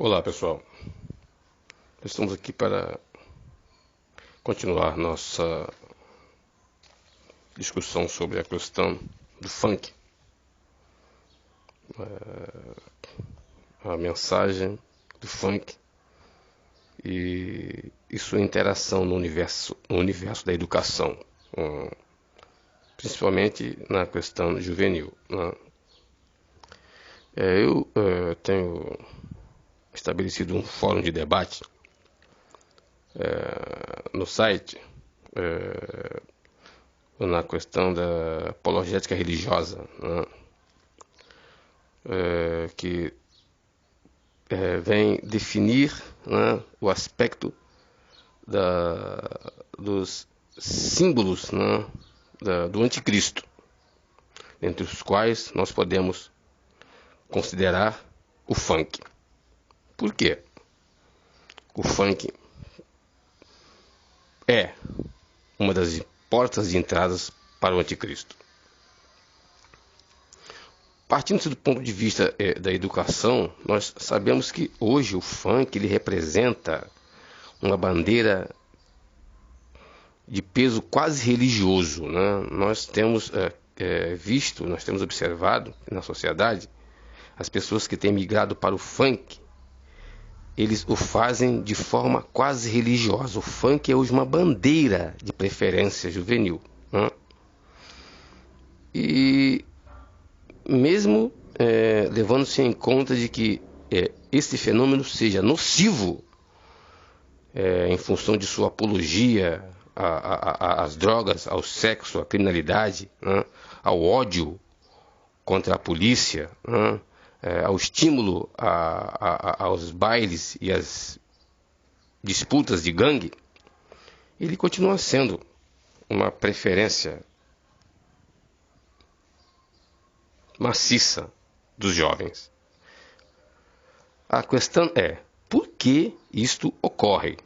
Olá, pessoal. Estamos aqui para continuar nossa discussão sobre a questão do funk, a mensagem do funk e sua interação no universo da educação, principalmente na questão juvenil, né? Eu tenho estabelecido um fórum de debate no site na questão da apologética religiosa, né? Que vem definir, né, o aspecto dos símbolos, né, do anticristo, entre os quais nós podemos considerar o funk. Por quê? O funk é uma das portas de entradas para o anticristo. Partindo do ponto de vista da educação, nós sabemos que hoje o funk ele representa uma bandeira de peso quase religioso, né? Nós temos visto, nós temos observado na sociedade as pessoas que têm migrado para o funk, eles o fazem de forma quase religiosa. O funk é hoje uma bandeira de preferência juvenil, né? E mesmo levando-se em conta de que esse fenômeno seja nocivo em função de sua apologia às drogas, ao sexo, à criminalidade, né? Ao ódio contra a polícia, né? Ao estímulo aos bailes e às disputas de gangue, ele continua sendo uma preferência maciça dos jovens. A questão é, por que isto ocorre?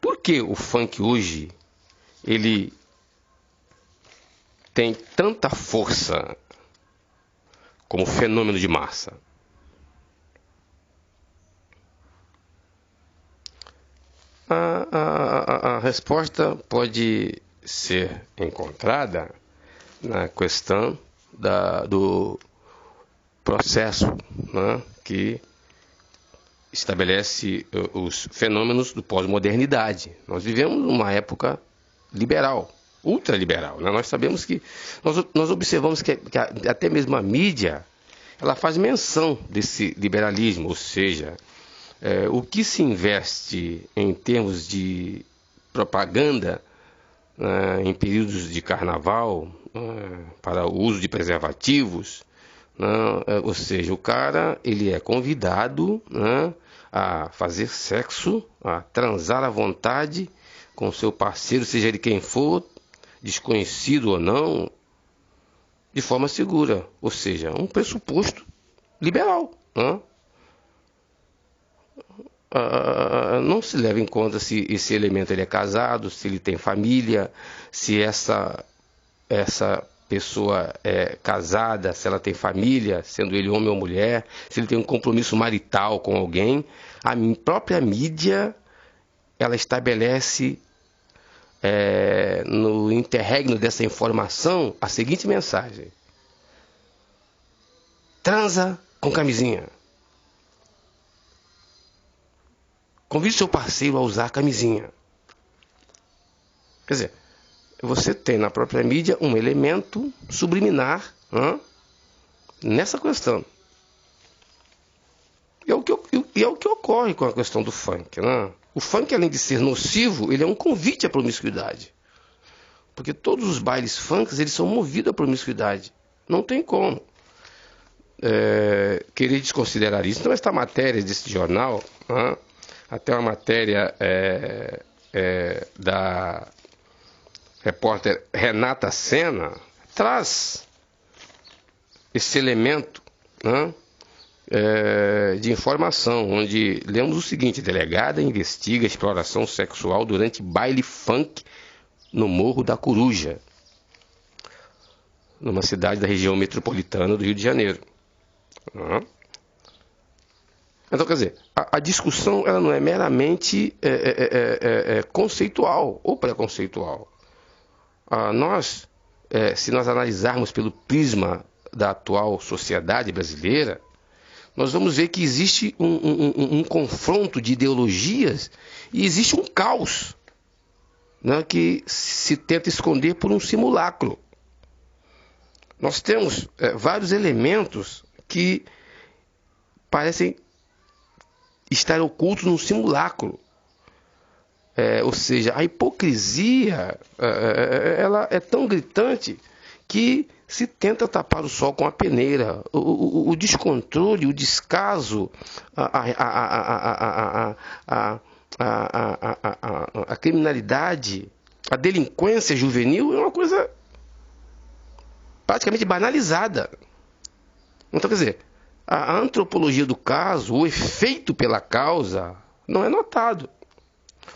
Por que o funk hoje ele tem tanta força como fenômeno de massa? A resposta pode ser encontrada na questão do processo, né, que estabelece os fenômenos do pós-modernidade. Nós vivemos numa época liberal, ultraliberal, né? Nós sabemos que, nós observamos que até mesmo a mídia, ela faz menção desse liberalismo, ou seja, o que se investe em termos de propaganda em períodos de carnaval, para o uso de preservativos, ou seja, o cara ele é convidado, né, a fazer sexo, a transar à vontade com seu parceiro, seja ele quem for, desconhecido ou não, de forma segura, ou seja, um pressuposto liberal, né? Não se leva em conta se esse elemento ele é casado, se ele tem família, se essa pessoa é casada, se ela tem família, sendo ele homem ou mulher, se ele tem um compromisso marital com alguém. A própria mídia, ela estabelece no interregno dessa informação a seguinte mensagem: transa com camisinha. Convide seu parceiro a usar camisinha. Quer dizer, você tem na própria mídia um elemento subliminar, né, nessa questão. E é o que ocorre com a questão do funk, né? O funk, além de ser nocivo, ele é um convite à promiscuidade. Porque todos os bailes funks, eles são movidos à promiscuidade. Não tem como querer desconsiderar isso. Então, esta matéria desse jornal, né, até uma matéria da repórter Renata Senna, traz esse elemento, né, de informação, onde lemos o seguinte: delegada investiga exploração sexual durante baile funk no Morro da Coruja, numa cidade da região metropolitana do Rio de Janeiro. Então, quer dizer, a discussão ela não é meramente conceitual ou preconceitual. Se nós analisarmos pelo prisma da atual sociedade brasileira, nós vamos ver que existe um confronto de ideologias e existe um caos, né, que se tenta esconder por um simulacro. Nós temos vários elementos que parecem estar ocultos num simulacro. Ou seja, a hipocrisia ela é tão gritante que se tenta tapar o sol com a peneira. O descontrole, o descaso, a criminalidade, a delinquência juvenil é uma coisa praticamente banalizada. Então, quer dizer, a antropologia do caso, o efeito pela causa, não é notado,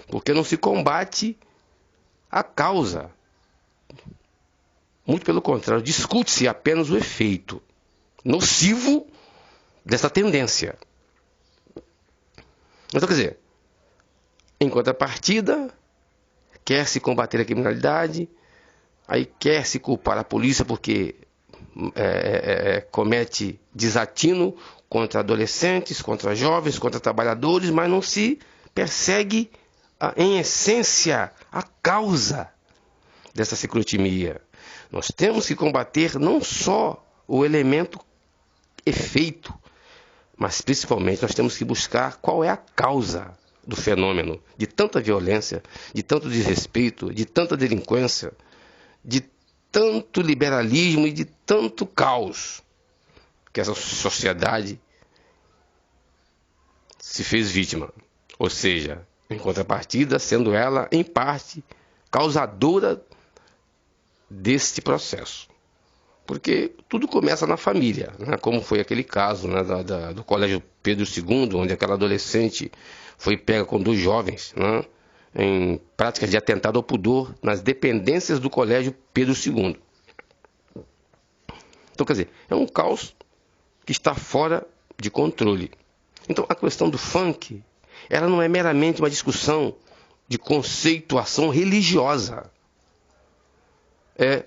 porque não se combate a causa. Muito pelo contrário, discute-se apenas o efeito nocivo dessa tendência. Então, quer dizer, em contrapartida, quer-se combater a criminalidade, aí quer-se culpar a polícia porque comete desatino contra adolescentes, contra jovens, contra trabalhadores, mas não se persegue, em essência, a causa dessa ciclotimia. Nós temos que combater não só o elemento efeito, mas principalmente nós temos que buscar qual é a causa do fenômeno de tanta violência, de tanto desrespeito, de tanta delinquência, de tanto liberalismo e de tanto caos que essa sociedade se fez vítima. Ou seja, em contrapartida, sendo ela, em parte, causadora deste processo. Porque tudo começa na família, né? Como foi aquele caso, né, do Colégio Pedro II, onde aquela adolescente foi pega com 2 jovens, né, em práticas de atentado ao pudor nas dependências do Colégio Pedro II. Então, quer dizer, é um caos que está fora de controle. Então, a questão do funk, ela não é meramente uma discussão de conceituação religiosa.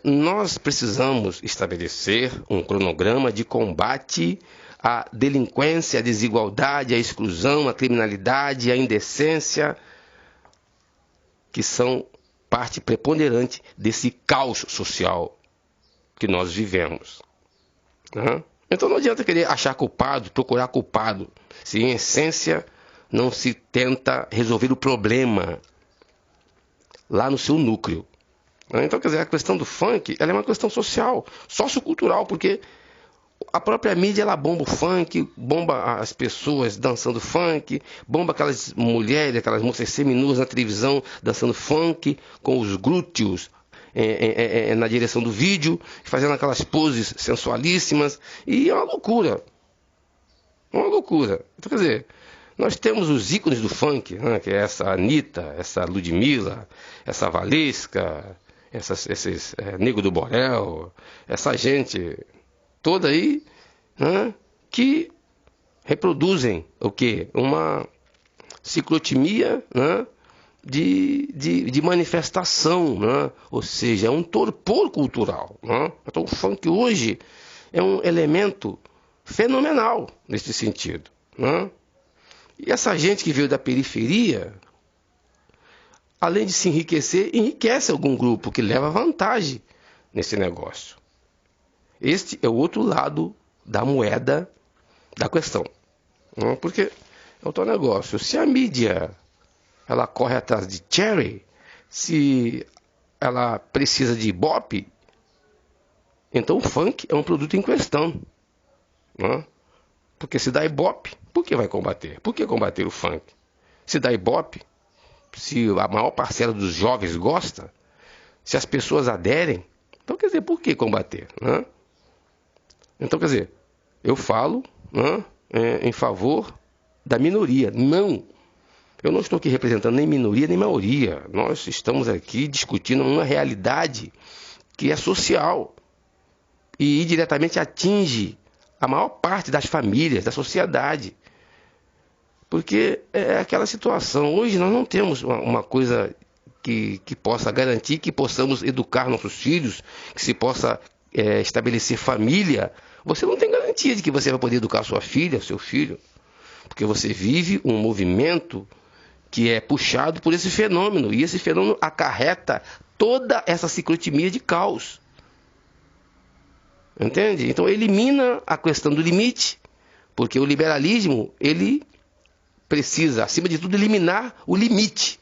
Nós precisamos estabelecer um cronograma de combate à delinquência, à desigualdade, à exclusão, à criminalidade, à indecência, que são parte preponderante desse caos social que nós vivemos. Então não adianta querer achar culpado, procurar culpado, se em essência não se tenta resolver o problema lá no seu núcleo. Então, quer dizer, a questão do funk, ela é uma questão social, sociocultural, porque a própria mídia, ela bomba o funk, bomba as pessoas dançando funk, bomba aquelas mulheres, aquelas moças seminuas na televisão dançando funk, com os glúteos na direção do vídeo, fazendo aquelas poses sensualíssimas, e é uma loucura. Uma loucura. Então, quer dizer, nós temos os ícones do funk, né, que é essa Anitta, essa Ludmilla, essa Valesca, esses Nego do Borel, essa gente toda aí, né, que reproduzem o quê? Uma ciclotimia, né, de manifestação, né? Ou seja, é um torpor cultural. Né? Então o funk hoje é um elemento fenomenal nesse sentido. Né? E essa gente que veio da periferia, além de se enriquecer, enriquece algum grupo que leva vantagem nesse negócio. Este é o outro lado da moeda da questão. Né? Porque é outro negócio. Se a mídia ela corre atrás de cherry, se ela precisa de ibope, então o funk é um produto em questão. Né? Porque se dá ibope, por que vai combater? Por que combater o funk? Se dá ibope, se a maior parcela dos jovens gosta, se as pessoas aderem, então quer dizer, por que combater? Né? Então quer dizer, eu falo, né, em favor da minoria. Não, eu não estou aqui representando nem minoria nem maioria. Nós estamos aqui discutindo uma realidade que é social e diretamente atinge a maior parte das famílias, da sociedade. Porque é aquela situação. Hoje nós não temos uma coisa que possa garantir que possamos educar nossos filhos, que se possa estabelecer família. Você não tem garantia de que você vai poder educar sua filha, seu filho, porque você vive um movimento que é puxado por esse fenômeno, e esse fenômeno acarreta toda essa ciclotimia de caos. Entende? Então elimina a questão do limite, porque o liberalismo, ele precisa, acima de tudo, eliminar o limite,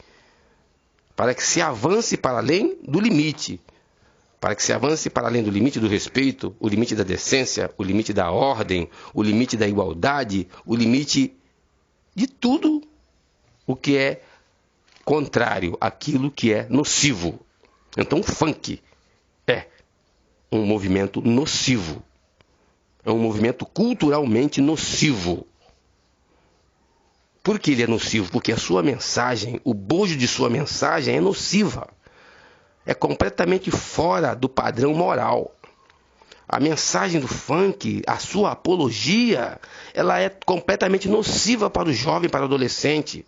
para que se avance para além do limite, para que se avance para além do limite do respeito, o limite da decência, o limite da ordem, o limite da igualdade, o limite de tudo o que é contrário àquilo que é nocivo. Então o funk é um movimento nocivo, é um movimento culturalmente nocivo. Por que ele é nocivo? Porque a sua mensagem, o bojo de sua mensagem é nociva. É completamente fora do padrão moral. A mensagem do funk, a sua apologia, ela é completamente nociva para o jovem, para o adolescente,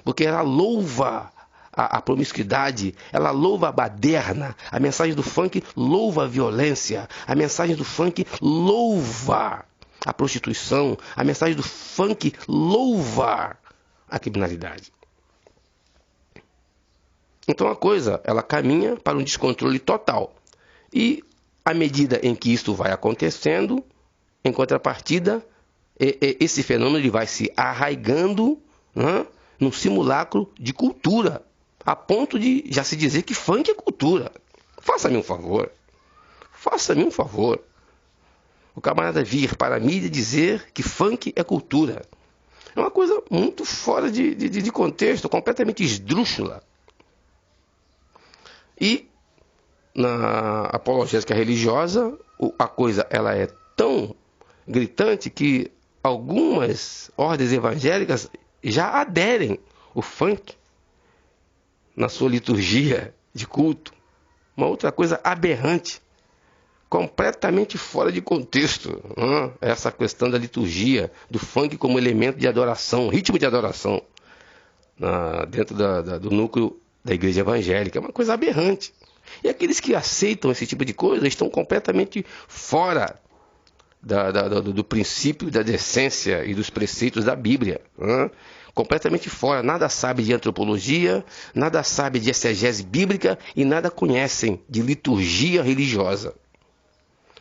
porque ela louva a promiscuidade, ela louva a baderna. A mensagem do funk louva a violência, a mensagem do funk louva a prostituição, a mensagem do funk louva a criminalidade. Então a coisa, ela caminha para um descontrole total. E à medida em que isso vai acontecendo, em contrapartida, esse fenômeno ele vai se arraigando, né, num simulacro de cultura, a ponto de já se dizer que funk é cultura. Faça-me um favor. Faça-me um favor. O camarada vir para a mídia dizer que funk é cultura. É uma coisa muito fora de contexto, completamente esdrúxula. E na apologética religiosa, a coisa ela é tão gritante que algumas ordens evangélicas já aderem o funk na sua liturgia de culto. Uma outra coisa aberrante, completamente fora de contexto, essa questão da liturgia, do funk como elemento de adoração, ritmo de adoração, dentro do núcleo da igreja evangélica. É uma coisa aberrante. E aqueles que aceitam esse tipo de coisa estão completamente fora do princípio da decência e dos preceitos da Bíblia. Completamente fora. Nada sabe de antropologia, nada sabe de exegese bíblica e nada conhecem de liturgia religiosa.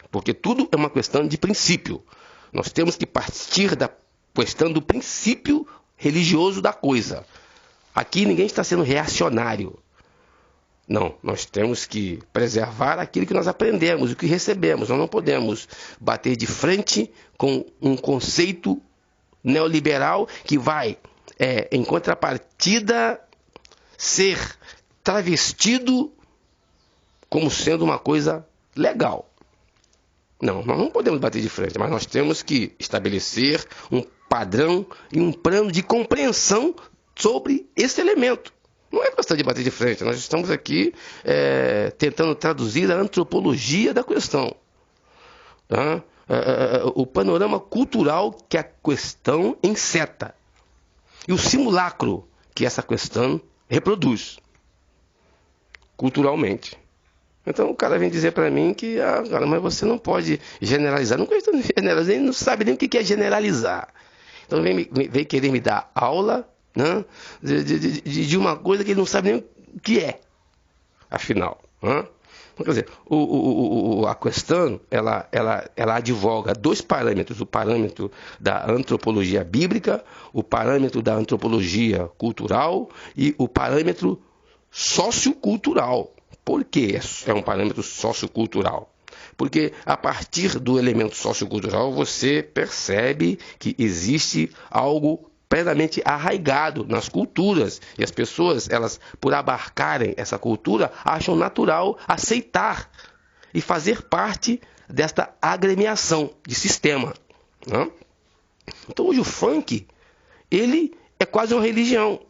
Porque tudo é uma questão de princípio. Nós temos que partir da questão do princípio religioso da coisa. Aqui ninguém está sendo reacionário. Não, nós temos que preservar aquilo que nós aprendemos, o que recebemos. Nós não podemos bater de frente com um conceito neoliberal que vai, em contrapartida, ser travestido como sendo uma coisa legal. Não, nós não podemos bater de frente, mas nós temos que estabelecer um padrão e um plano de compreensão sobre esse elemento. Não é questão de bater de frente, nós estamos aqui tentando traduzir a antropologia da questão. Tá? O panorama cultural que a questão enceta e o simulacro que essa questão reproduz culturalmente. Então o cara vem dizer para mim que, cara, mas você não pode generalizar. Não questão de generalizar, ele não sabe nem o que é generalizar. Então vem querer me dar aula, né, de uma coisa que ele não sabe nem o que é, afinal. Né? Quer dizer, a questão, ela advoga dois parâmetros, o parâmetro da antropologia bíblica, o parâmetro da antropologia cultural e o parâmetro sociocultural. Por que é um parâmetro sociocultural? Porque a partir do elemento sociocultural você percebe que existe algo plenamente arraigado nas culturas. E as pessoas, elas, por abarcarem essa cultura, acham natural aceitar e fazer parte desta agremiação de sistema. Né? Então hoje o funk, ele é quase uma religião.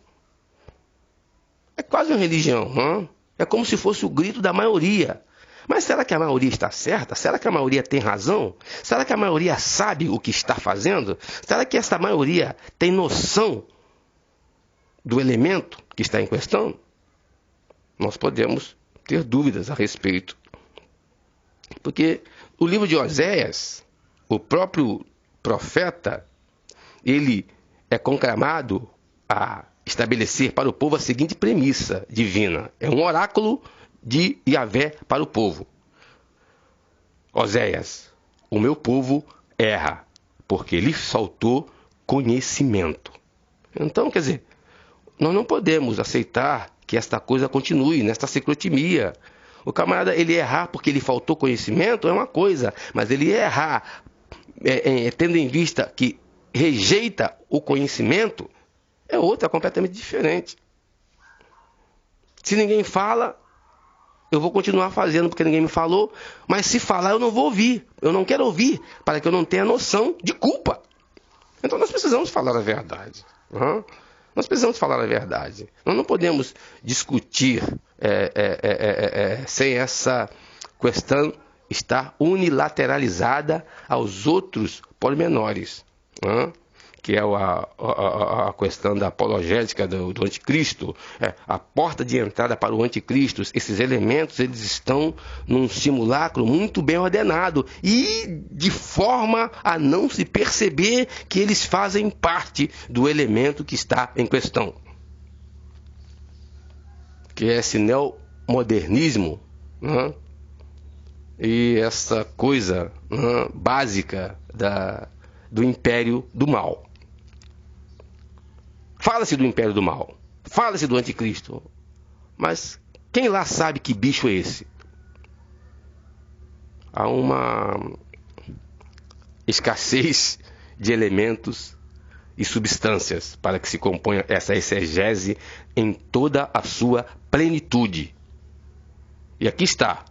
É quase uma religião, né? É como se fosse o grito da maioria. Mas será que a maioria está certa? Será que a maioria tem razão? Será que a maioria sabe o que está fazendo? Será que essa maioria tem noção do elemento que está em questão, nós podemos ter dúvidas a respeito. Porque o livro de Oséias, o próprio profeta, ele é conclamado a estabelecer para o povo a seguinte premissa divina. É um oráculo de Yahvé para o povo. Oséias, o meu povo erra, porque lhe faltou conhecimento. Então, quer dizer, nós não podemos aceitar que esta coisa continue nesta ciclotimia. O camarada, ele errar porque lhe faltou conhecimento é uma coisa, mas ele errar tendo em vista que rejeita o conhecimento é outra, completamente diferente. Se ninguém fala, eu vou continuar fazendo porque ninguém me falou, mas se falar eu não vou ouvir, eu não quero ouvir, para que eu não tenha noção de culpa. Então nós precisamos falar a verdade. Nós precisamos falar a verdade. Nós não podemos discutir sem essa questão estar unilateralizada aos outros pormenores, que é a questão da apologética do anticristo, a porta de entrada para o anticristo. Esses elementos, eles estão num simulacro muito bem ordenado e de forma a não se perceber que eles fazem parte do elemento que está em questão, que é esse neomodernismo, e essa coisa básica do império do mal. Fala-se do império do mal, fala-se do anticristo, mas quem lá sabe que bicho é esse? Há uma escassez de elementos e substâncias para que se componha essa exegese em toda a sua plenitude. E aqui está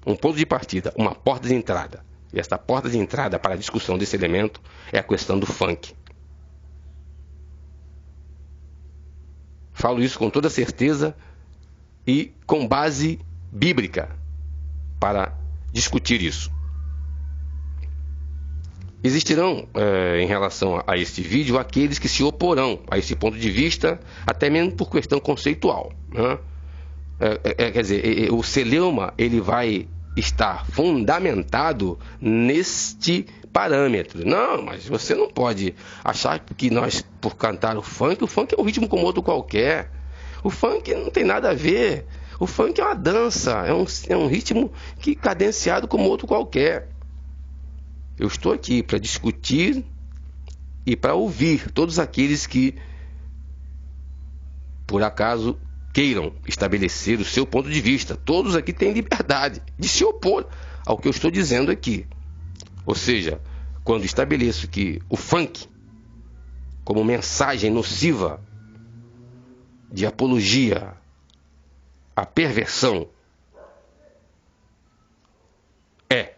um ponto de partida, uma porta de entrada. E esta porta de entrada para a discussão desse elemento é a questão do funk. Falo isso com toda certeza e com base bíblica para discutir isso. Existirão, em relação a este vídeo, aqueles que se oporão a esse ponto de vista, até mesmo por questão conceitual. Quer dizer, o celeuma, ele vai estar fundamentado neste parâmetro. Não, mas você não pode achar que nós, por cantar o funk é um ritmo como outro qualquer. O funk não tem nada a ver. O funk é uma dança, é um ritmo que cadenciado como outro qualquer. Eu estou aqui para discutir e para ouvir todos aqueles que, por acaso, queiram estabelecer o seu ponto de vista. Todos aqui têm liberdade de se opor ao que eu estou dizendo aqui. Ou seja, quando estabeleço que o funk, como mensagem nociva de apologia à perversão, é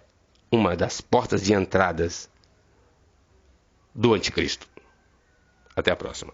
uma das portas de entradas do anticristo. Até a próxima.